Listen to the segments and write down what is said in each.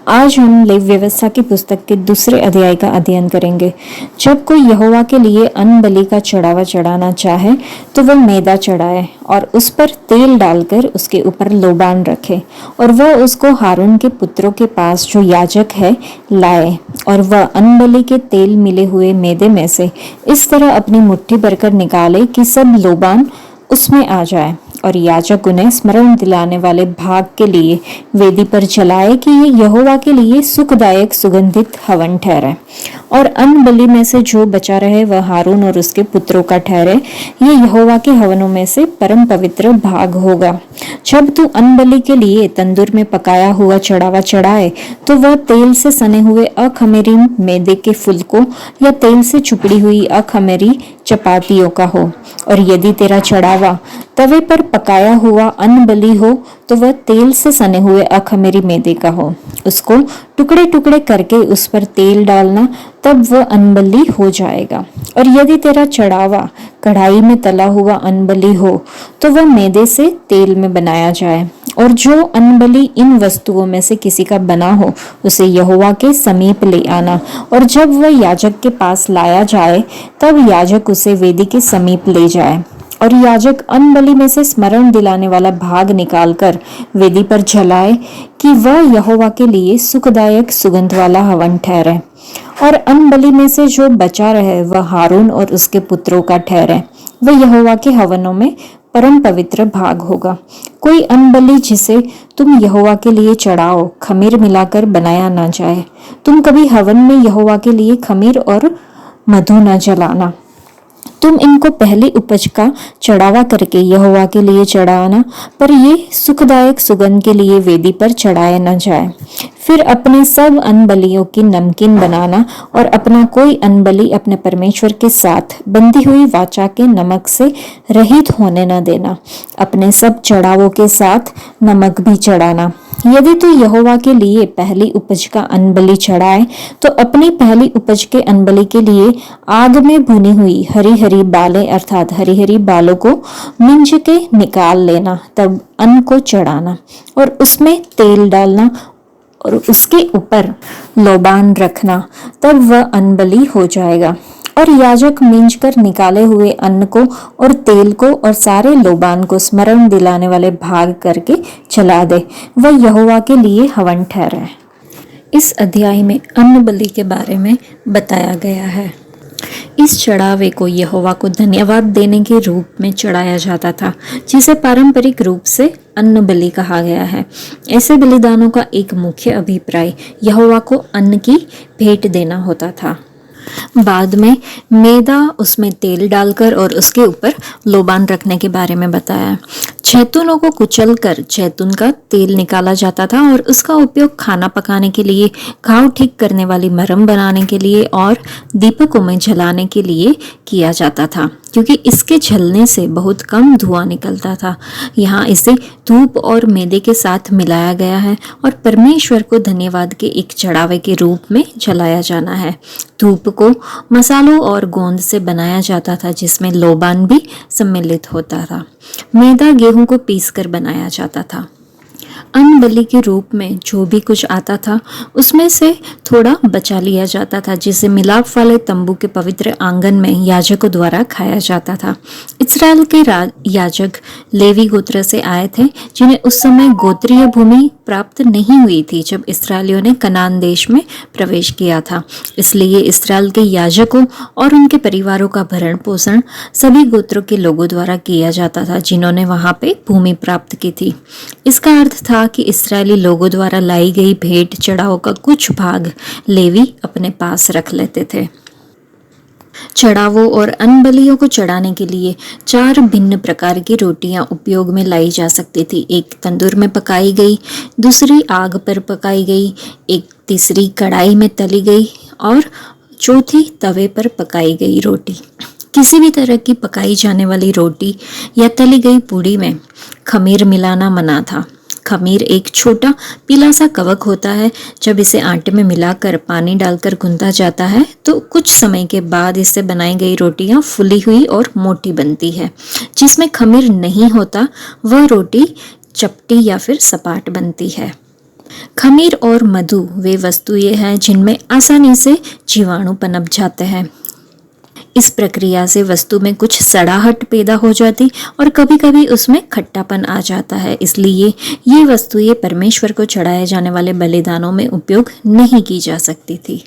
आज हम लेवी व्यवस्था की पुस्तक के दूसरे अध्याय का अध्ययन करेंगे। जब कोई यहोवा के लिए अन्न बलि का चढ़ावा चढ़ाना चाहे तो वह मैदा चढ़ाए और उस पर तेल डालकर उसके ऊपर लोबान रखे और वह उसको हारून के पुत्रों के पास जो याजक है लाए और वह अन्न बलि के तेल मिले हुए मैदे में से इस तरह अपनी मुट्ठी भरकर निकाले कि सब लोबान उसमें आ जाए और याजक उन्हें स्मरण दिलाने वाले भाग के लिए वेदी पर जलाए कि ये यहोवा के लिए सुखदायक सुगंधित हवन ठहरे और अन्न बलि में से जो बचा रहे वह हारून और उसके पुत्रों का ठहरे। ये यहोवा के हवनों में से परम पवित्र भाग होगा। जब तू अन्न बलि के लिए तंदूर में पकाया हुआ चढ़ावा चढ़ाए तो वह तेल से सने हुए अखमीरी मैदे के फुलकों या तेल से चुपड़ी हुई अखमीरी चपातियों का हो। और यदि तेरा चढ़ावा तवे पर पकाया हुआ अन्न बलि हो तो वह तेल से सने हुए अखमीरी मैदे का हो। उसको टुकड़े टुकड़े करके उस पर तेल डालना, तब वह अन्न बलि हो जाएगा। और यदि तेरा चढ़ावा कढ़ाई में तला हुआ अन्न बलि हो तो वह मैदे से तेल में बनाया जाए। और जो अन्न बलि इन वस्तुओं में से किसी का बना हो उसे यहोवा के समीप ले आना, और जब वह याजक के पास लाया जाए तब याजक उसे वेदी के समीप ले जाए और याजक अन्न बलि में से स्मरण दिलाने वाला भाग निकालकर वेदी पर जलाए कि वह यहोवा के लिए सुखदायक सुगंध वाला हवन ठहरे। और अन्न बलि में से जो बचा रहे वह हारून और उसके पुत्रों का ठहरे, वह यहोवा के हवनों में परम पवित्र भाग होगा। कोई अन्न बलि जिसे तुम यहोवा के लिए चढ़ाओ खमीर मिलाकर बनाया ना जाए। तुम कभी हवन में यहोवा के लिए खमीर और मधु न जलाना। तुम इनको पहली उपज का चढ़ावा करके यहोवा के लिए चढ़ाना, पर ये सुखदायक सुगंध के लिए वेदी पर चढ़ाया न जाए। फिर अपने सब अन्न बलियों की नमकीन बनाना और अपना कोई अन्न बलि अपने परमेश्वर के साथ बंधी हुई वाचा के नमक से रहित होने न देना। अपने सब चढ़ावों के साथ नमक भी चढ़ाना। यदि तू यहोवा के लिए पहली उपज का अन्न बलि चढ़ाए तो अपनी पहली उपज के अन्न बलि के लिए आग में भुनी हुई हरी हरी बालें अर्थात हरी हरी बालों को मिंज के निकाल लेना, तब अन्न को चढ़ाना और उसमें तेल डालना और उसके ऊपर लोबान रखना, तब वह अन्न बलि हो जाएगा। और याजक मिंज कर निकाले हुए अन्न को और तेल को और सारे लोबान को स्मरण दिलाने वाले भाग करके चला दे, वह यहोवा के लिए हवन ठहरे। इस अध्याय में अन्न बलि के बारे में बताया गया है। इस चढ़ावे को यहोवा को धन्यवाद देने के रूप में चढ़ाया जाता था, जिसे पारंपरिक रूप से अन्न बलि कहा गया है। ऐसे बलिदानों का एक मुख्य अभिप्राय यहोवा को अन्न की भेंट देना होता था। बाद में मैदा उसमें तेल डालकर और उसके ऊपर लोबान रखने के बारे में बताया। जैतूनों को कुचलकर जैतून का तेल निकाला जाता था और उसका उपयोग खाना पकाने के लिए, घाव ठीक करने वाली मरहम बनाने के लिए और दीपकों में जलाने के लिए किया जाता था, क्योंकि इसके जलने से बहुत कम धुआं निकलता था। यहाँ इसे धूप और मैदे के साथ मिलाया गया है और परमेश्वर को धन्यवाद के एक चढ़ावे के रूप में जलाया जाना है। धूप को मसालों और गोंद से बनाया जाता था, जिसमें लोबान भी सम्मिलित होता था। मैदा गेहूं को पीसकर बनाया जाता था। अन्न बलि के रूप में जो भी कुछ आता था उसमें से थोड़ा बचा लिया जाता था, जिसे मिलाप वाले तंबू के पवित्र आंगन में याजकों द्वारा खाया जाता था। इस्राएल के याजक लेवी गोत्र से आए थे, जिन्हें उस समय गोत्रीय भूमि प्राप्त नहीं हुई थी जब इस्राएलियों ने कनान देश में प्रवेश किया था। इसलिए इस्राएल के याजकों और उनके परिवारों का भरण पोषण सभी गोत्रों के लोगों द्वारा किया जाता था, जिन्होंने वहां पे भूमि प्राप्त की थी। इसका अर्थ था कि इस्राएली लोगों द्वारा लाई गई भेंट चढ़ाव का कुछ भाग लेवी अपने पास रख लेते थे। चढ़ावों और अन्न बलियों को चढ़ाने के लिए 4 भिन्न प्रकार की रोटियां उपयोग में लाई जा सकती थी। एक तंदूर में पकाई गई, दूसरी आग पर पकाई गई, एक तीसरी कढ़ाई में तली गई और चौथी तवे पर पकाई गई रोटी। किसी भी तरह की पकाई जाने वाली रोटी या तली गई पूड़ी में खमीर मिलाना मना था। खमीर एक छोटा पीला सा कवक होता है। जब इसे आटे में मिलाकर पानी डालकर गूंथा जाता है तो कुछ समय के बाद इससे बनाई गई रोटियां फुली हुई और मोटी बनती है। जिसमें खमीर नहीं होता वह रोटी चपटी या फिर सपाट बनती है। खमीर और मधु वे वस्तुएं हैं जिनमें आसानी से जीवाणु पनप जाते हैं। इस प्रक्रिया से वस्तु में कुछ सड़ाहट पैदा हो जाती और कभी कभी उसमें खट्टापन आ जाता है। इसलिए ये वस्तुएं परमेश्वर को चढ़ाए जाने वाले बलिदानों में उपयोग नहीं की जा सकती थी।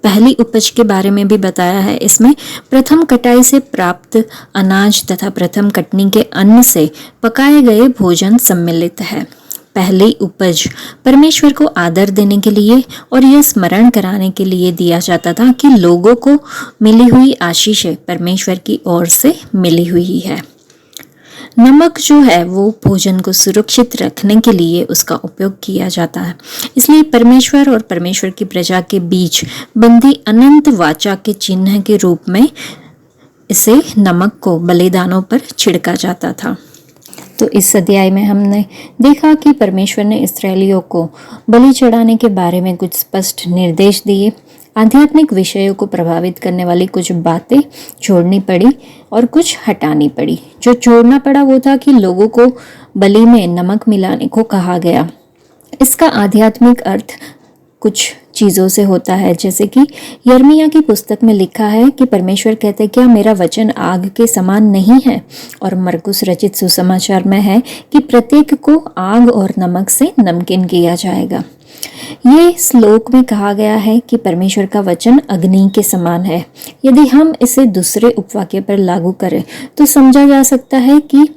पहली उपज के बारे में भी बताया है। इसमें प्रथम कटाई से प्राप्त अनाज तथा प्रथम कटनी के अन्न से पकाए गए भोजन सम्मिलित है। पहली उपज परमेश्वर को आदर देने के लिए और यह स्मरण कराने के लिए दिया जाता था कि लोगों को मिली हुई आशीषें परमेश्वर की ओर से मिली हुई है। नमक जो है वो भोजन को सुरक्षित रखने के लिए उसका उपयोग किया जाता है। इसलिए परमेश्वर और परमेश्वर की प्रजा के बीच बंधी अनंत वाचा के चिन्ह के रूप में इसे नमक को बलिदानों पर छिड़का जाता था। तो इस अध्याय में हमने देखा कि परमेश्वर ने इस्राएलियों को बलि चढ़ाने के बारे में कुछ स्पष्ट निर्देश दिए। आध्यात्मिक विषयों को प्रभावित करने वाली कुछ बातें छोड़नी पड़ी और कुछ हटानी पड़ी। जो छोड़ना पड़ा वो था कि लोगों को बलि में नमक मिलाने को कहा गया। इसका आध्यात्मिक अर्थ कुछ चीज़ों से होता है, जैसे कि यर्मिया की पुस्तक में लिखा है कि परमेश्वर कहते हैं, क्या मेरा वचन आग के समान नहीं है? और मरकुस रचित सुसमाचार में है कि प्रत्येक को आग और नमक से नमकीन किया जाएगा। ये श्लोक में कहा गया है कि परमेश्वर का वचन अग्नि के समान है। यदि हम इसे दूसरे उपवाक्य पर लागू करें तो समझा जा सकता है कि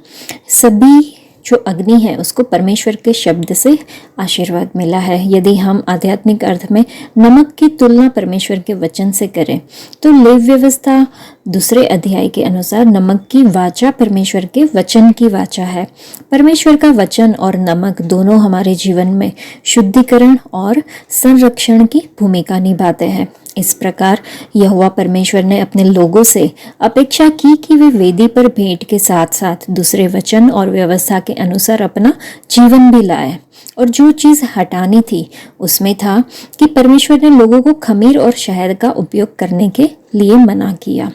सभी जो अग्नि है उसको परमेश्वर के शब्द से आशीर्वाद मिला है। यदि हम आध्यात्मिक अर्थ में नमक की तुलना परमेश्वर के वचन से करें तो लेवी व्यवस्था दूसरे अध्याय के अनुसार नमक की वाचा परमेश्वर के वचन की वाचा है। परमेश्वर का वचन और नमक दोनों हमारे जीवन में शुद्धिकरण और संरक्षण की भूमिका निभाते हैं। इस प्रकार यहोवा परमेश्वर ने अपने लोगों से अपेक्षा की कि वे वेदी पर भेंट के साथ साथ दूसरे वचन और व्यवस्था के अनुसार अपना जीवन भी लाए। और जो चीज़ हटानी थी उसमें था कि परमेश्वर ने लोगों को खमीर और शहद का उपयोग करने के लिए मना किया।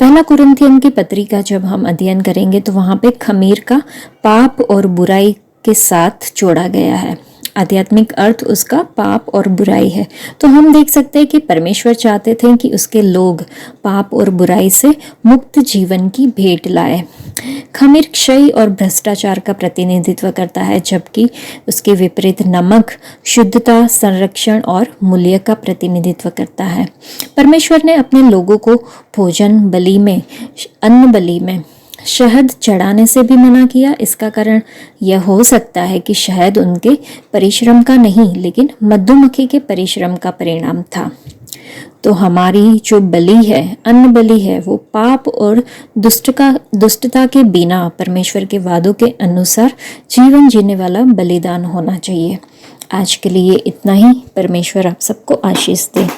पहला कुरिन्थियन की पत्री का जब हम अध्ययन करेंगे तो वहाँ पे खमीर का पाप और बुराई के साथ जोड़ा गया है। आध्यात्मिक अर्थ उसका पाप और बुराई है। तो हम देख सकते हैं कि परमेश्वर चाहते थे कि उसके लोग पाप और बुराई से मुक्त जीवन की भेंट लाए। खमीर क्षय और भ्रष्टाचार का प्रतिनिधित्व करता है, जबकि उसके विपरीत नमक शुद्धता, संरक्षण और मूल्य का प्रतिनिधित्व करता है। परमेश्वर ने अपने लोगों को भोजन बलि में, अन्न बलि में शहद चढ़ाने से भी मना किया। इसका कारण यह हो सकता है कि शहद उनके परिश्रम का नहीं लेकिन मधुमक्खी के परिश्रम का परिणाम था। तो हमारी जो बलि है, अन्न बलि है, वो पाप और दुष्टता के बिना परमेश्वर के वादों के अनुसार जीवन जीने वाला बलिदान होना चाहिए। आज के लिए इतना ही। परमेश्वर आप सबको आशीष दे।